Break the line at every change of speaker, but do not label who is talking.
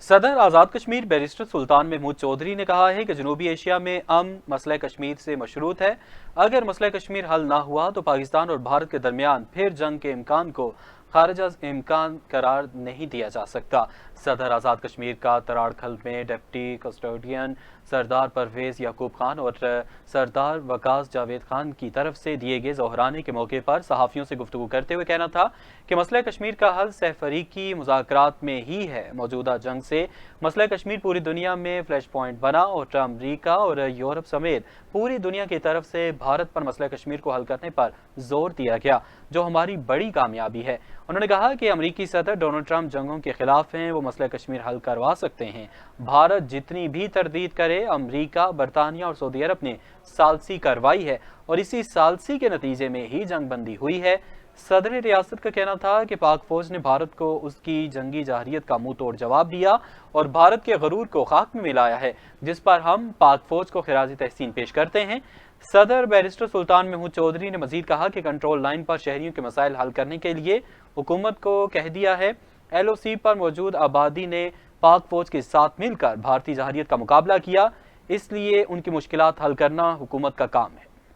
صدر آزاد کشمیر بیرسٹر سلطان محمود چودھری نے کہا ہے کہ جنوبی ایشیا میں امن مسئلہ کشمیر سے مشروط ہے۔ اگر مسئلہ کشمیر حل نہ ہوا تو پاکستان اور بھارت کے درمیان پھر جنگ کے امکان کو خارج از امکان قرار نہیں دیا جا سکتا۔ صدر آزاد کشمیر کا تراڑکھل میں ڈپٹی کسٹوڈین سردار پرویز یعقوب خان اور سردار وقاص جاوید خان کی طرف سے دیے گئے ظہرانے کے موقع پر صحافیوں سے گفتگو کرتے ہوئے کہنا تھا کہ مسئلہ کشمیر کا حل سہ فریقی مذاکرات میں ہی ہے۔ موجودہ جنگ سے مسئلہ کشمیر پوری دنیا میں فلیش پوائنٹ بنا اور امریکہ اور یورپ سمیت پوری دنیا کی طرف سے بھارت پر مسئلہ کشمیر کو حل کرنے پر زور دیا گیا، جو ہماری بڑی کامیابی ہے۔ انہوں نے کہا کہ امریکی صدر ڈونلڈ ٹرمپ جنگوں کے خلاف ہیں، وہ مسئلہ کشمیر حل کروا سکتے ہیں۔ بھارت جتنی بھی تردید کرے، امریکہ، برطانیہ اور سعودی عرب نے ثالثی کروائی ہے اور اسی ثالثی کے نتیجے میں ہی جنگ بندی ہوئی ہے۔ صدر ریاست کا کہنا تھا کہ پاک فوج نے بھارت کو اس کی جنگی جارحیت کا منہ توڑ جواب دیا اور بھارت کے غرور کو خاک میں ملایا ہے، جس پر ہم پاک فوج کو خراج تحسین پیش کرتے ہیں۔ صدر بیرسٹر سلطان محمود چودھری نے مزید کہا کہ کنٹرول لائن پر شہریوں کے مسائل حل کرنے کے لیے حکومت کو کہہ دیا ہے۔ ایل او سی پر موجود آبادی نے پاک فوج کے ساتھ مل کر بھارتی جارحیت کا مقابلہ کیا، اس لیے ان کی مشکلات حل کرنا حکومت کا کام ہے۔